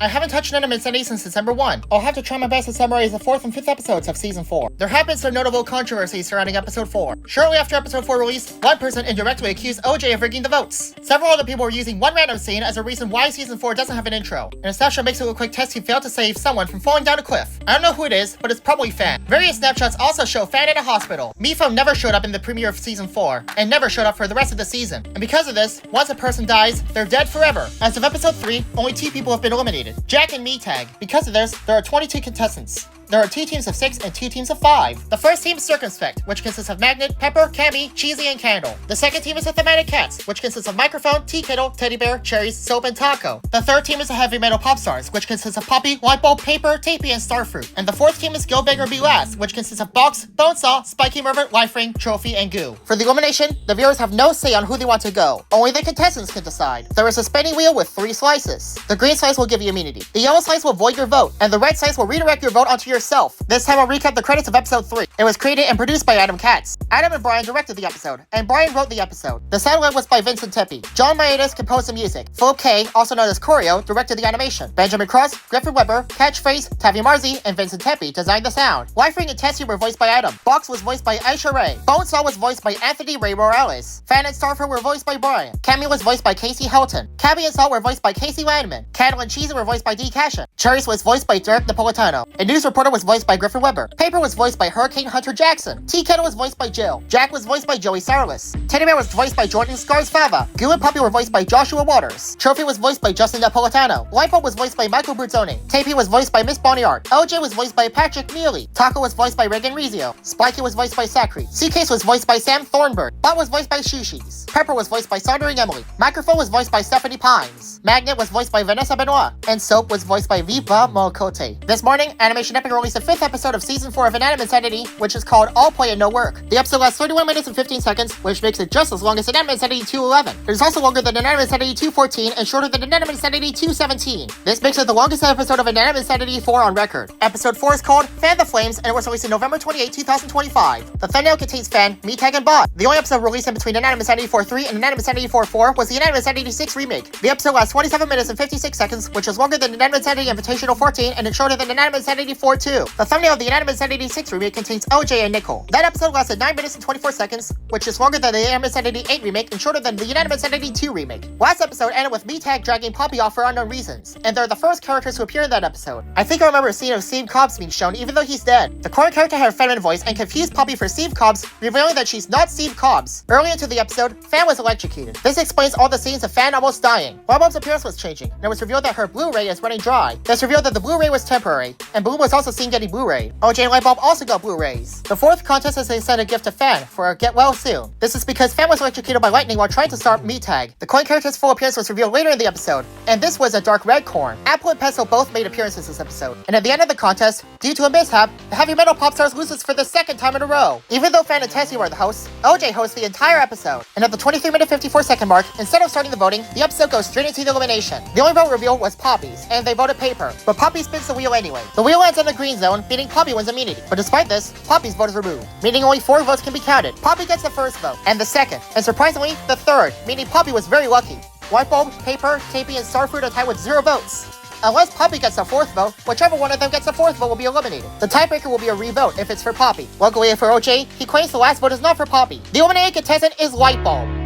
I haven't touched Anime Insanity since December 1. I'll have to try my best to summarize the 4th and 5th episodes of Season 4. There have been some notable controversies surrounding Episode 4. Shortly after Episode 4 released, one person indirectly accused OJ of rigging the votes. Several other people were using one random scene as a reason why Season 4 doesn't have an intro. And a snapshot makes it look like Tessie failed to save someone from falling down a cliff. I don't know who it is, but it's probably Fan. Various snapshots also show Fan in a hospital. Mifo never showed up in the premiere of Season 4, and never showed up for the rest of the season. And because of this, once a person dies, they're dead forever. As of Episode 3, only 2 people have been eliminated, Jack and Metag. Because of this, there are 22 contestants. There are 2 teams of 6 and 2 teams of 5. The first team is Circumspect, which consists of Magnet, Pepper, Cammy, Cheesy, and Candle. The second team is the Thematic Cats, which consists of Microphone, Tea Kettle, Teddy Bear, Cherries, Soap, and Taco. The third team is the Heavy Metal Pop Stars, which consists of Poppy, Lightbulb, Paper, Tapey, and Starfruit. And the fourth team is Go Big or Be Last, which consists of Box, Bonesaw, Spiky Mervert, Life Ring, Trophy, and Goo. For the elimination, the viewers have no say on who they want to go. Only the contestants can decide. There is a spinning wheel with 3 slices. The green slice will give you immunity. The yellow slice will void your vote, and the red slice will redirect your vote onto yourself. This time I'll recap the credits of Episode 3. It was created and produced by Adam Katz. Adam and Brian directed the episode, and Brian wrote the episode. The sound was by Vincent Tepi. John Maedis composed the music. Philip K., also known as Choreo, directed the animation. Benjamin Cross, Griffin Weber, Catchphrase, Tavi Marzi, and Vincent Tepi designed the sound. Lifering and Tessie were voiced by Adam. Box was voiced by Aisha Ray. Bonesaw was voiced by Anthony Ray Morales. Fan and Starfruit were voiced by Brian. Cammy was voiced by Casey Helton. Cabby and Salt were voiced by Casey Landman. Candle and Cheesy were voiced by D. Cashin. Cherries was voiced by Derek Napolitano. A news reporter was voiced by Griffin Weber. Paper was voiced by Hurricane Hunter Jackson. Tea Kettle was voiced by Jill. Jack was voiced by Joey Sarlis. Teddy Bear was voiced by Jordan Scars Fava. Goo and Puppy were voiced by Joshua Waters. Trophy was voiced by Justin Napolitano. Lightbulb was voiced by Michael Bruzzoni. Tapey was voiced by Miss Bonnie Art. LJ was voiced by Patrick Mealy. Taco was voiced by Reagan Rizio. Spiky was voiced by Sakri. Suitcase was voiced by Sam Thornburg. Bot was voiced by Shushis. Pepper was voiced by Saundering Emily. Microphone was voiced by Stephanie Pines. Magnet was voiced by Vanessa Benoit. And Soap was voiced by Viva Mokote. This morning, Animation Epic released the 5th episode of Season 4 of Anime Insanity, which is called All Play and No Work. The episode lasts 31 minutes and 15 seconds, which makes it just as long as Anime Insanity 211. It is also longer than Anime Insanity 214 and shorter than Anime Insanity 217. This makes it the longest episode of Anime Insanity 4 on record. Episode 4 is called Fan the Flames, and it was released in November 28, 2025. The thumbnail contains Fan, Metag, and Bot. The only episode released in between Anime Insanity 4.3 and Anime Insanity 4.4 was the Anime Insanity 6 remake. The episode lasts 27 minutes and 56 seconds, which is longer than Anime Insanity Invitational 14 and it's shorter than Anime Insanity 4.2. The thumbnail of the Anime Insanity 6 remake contains LJ and Nicole. That episode lasted 9 minutes and 24 seconds, which is longer than the Anime Insanity 8 remake and shorter than the Anime Insanity 2 remake. Last episode ended with Metag dragging Poppy off for unknown reasons, and they're the first characters to appear in that episode. I think I remember a scene of Steve Cobbs being shown even though he's dead. The core character had a feminine voice and confused Poppy for Steve Cobbs, revealing that she's not Steve Cobbs. Early into the episode, Fan was electrocuted. This explains all the scenes of Fan almost dying. Lightbulb's appearance was changing, and it was revealed that her Blu-ray is running dry. This revealed that the Blu-ray was temporary, and Bloom was also seen getting Blu-ray. OJ and Lightbulb also got Blu-rays. The 4th contest is they sent a gift to Fan for a get well soon. This is because Fan was electrocuted by lightning while trying to start Metag. The coin character's full appearance was revealed later in the episode, and this was a dark red corn. Apple and Pencil both made appearances this episode, and at the end of the contest, due to a mishap, the Heavy Metal Pop Stars loses for the 2nd time in a row. Even though Fan and Tessie were the hosts, OJ hosts the entire episode, and at the 23-minute 54-second mark, instead of starting the voting, the episode goes straight into the elimination. The only vote reveal was Poppy's, and they voted Paper, but Poppy spins the wheel anyway. The wheel lands in the green zone, meaning Poppy wins immunity, but despite this, Poppy's vote is removed, meaning only 4 votes can be counted. Poppy gets the 1st vote, and the 2nd, and surprisingly, the 3rd, meaning Poppy was very lucky. Lightbulb, Paper, Tapey, and Starfruit are tied with 0 votes. Unless Poppy gets the 4th vote, whichever one of them gets the 4th vote will be eliminated. The tiebreaker will be a re-vote if it's for Poppy. Luckily for OJ, he claims the last vote is not for Poppy. The eliminated contestant is Lightbulb.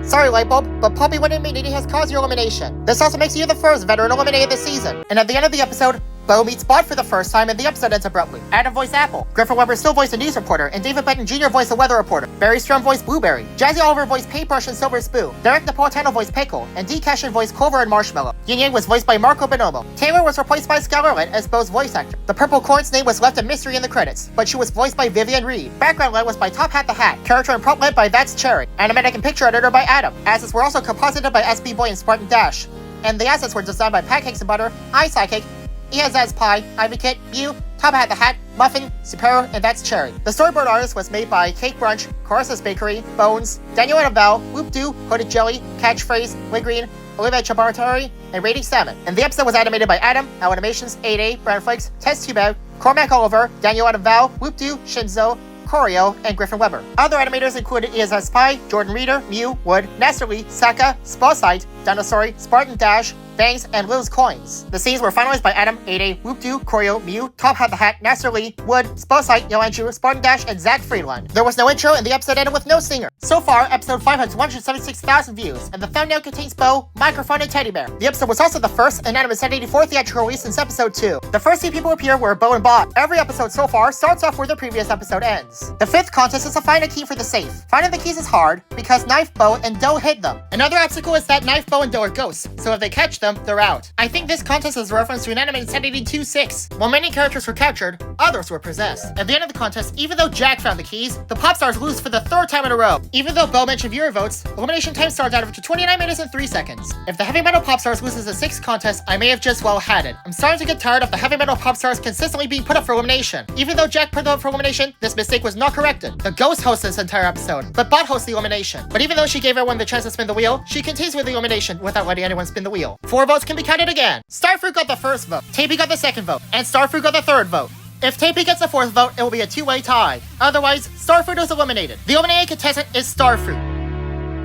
Sorry, Lightbulb, but Poppy winning immunity has caused your elimination. This also makes you the first veteran eliminated this season. And at the end of the episode, Bo meets Bot for the first time and the episode ends abruptly. Adam voiced Apple. Griffin Weber still voiced a news reporter, and David Benton Jr. voiced a weather reporter. Barry Strum voiced Blueberry. Jazzy Oliver voiced Paintbrush and Silver Spoon. Derek Napolitano voiced Pickle, and D. Cashin voiced Clover and Marshmallow. Yin Yang was voiced by Marco Bonomo. Taylor was replaced by Scarlett as Bo's voice actor. The Purple Corn's name was left a mystery in the credits, but she was voiced by Vivian Reed. Background lead was by Top Hat the Hat. Character and prop lead by That's Cherry. Animatic and picture editor by Adam. Assets were also composited by SB Boy and Spartan Dash. And the assets were designed by Pancakes and Butter, iPsychic, Iazaz Pie, Ivy Kit, Mew, Top Hat the Hat, Muffin, Supero, and That's Cherry. The storyboard artist was made by Cake Brunch, Carissa's Bakery, Bones, Daniel and Val, Whoop Doo, Hooded Jelly, Catchphrase, Ligreen, Olivia Chabartari, and Rating Salmon. And the episode was animated by Adam, Al Animations, 8A, Brown Flakes, Test Tubeb, Cormac Oliver, Daniel and Val, Whoop Doo, Shinzo, Choreo, and Griffin Weber. Other animators included Iazaz Pie, Jordan Reeder, Mew, Wood, Nestor Lee, Saka, Spellsight, Dinosaur, Spartan Dash, Bangs, and Lil's Coins. The scenes were finalized by Adam, Ade, Whoop-Doo, Koryo, Mew, Top Hat the Hat, Nasser Lee, Wood, Sposite, Yoanju, Spartan Dash, and Zach Friedland. There was no intro, and the episode ended with no singer. So far, episode 5 has 176,000 views, and the thumbnail contains Bo, microphone, and teddy bear. The episode was also the first and Animus 1084 theatrical release since episode 2. The first 2 people who appear were Bo and Bot. Every episode so far starts off where the previous episode ends. The 5th contest is to find a key for the safe. Finding the keys is hard because Knife, Bo, and Doe hid them. Another obstacle is that Knife, Bo, and Doe are ghosts, so if they catch them, they're out. I think this contest is a reference to an anime in 1082-6. While many characters were captured, others were possessed. At the end of the contest, even though Jack found the keys, the pop stars lose for the 3rd time in a row. Even though Bo mentioned viewer votes, elimination time starts out to 29 minutes and 3 seconds. If the Heavy Metal Pop Stars loses the 6th contest, I may have just well had it. I'm starting to get tired of the Heavy Metal Pop Stars consistently being put up for elimination. Even though Jack put them up for elimination, this mistake was not corrected. The ghost hosts this entire episode, but Bot hosts the elimination. But even though she gave everyone the chance to spin the wheel, she continues with the elimination without letting anyone spin the wheel. 4 votes can be counted again. Starfruit got the 1st vote, Tapey got the 2nd vote, and Starfruit got the 3rd vote. If Tapey gets the 4th vote, it will be a 2-way tie. Otherwise, Starfruit is eliminated. The eliminated contestant is Starfruit.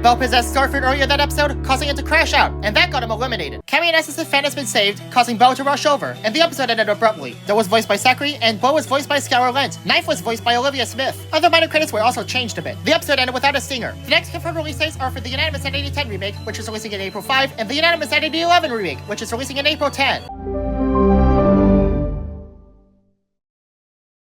Bo possessed Starfruit earlier that episode, causing it to crash out, and that got him eliminated. Cammy and Essence fan has been saved, causing Bo to rush over, and the episode ended abruptly. Doe was voiced by Sakuri, and Bo was voiced by Scour Lent. Knife was voiced by Olivia Smith. Other minor credits were also changed a bit. The episode ended without a singer. The next confirmed release dates are for the Unanimous 108010 remake, which is releasing in April 5, and the Unanimous 108011 remake, which is releasing in April 10.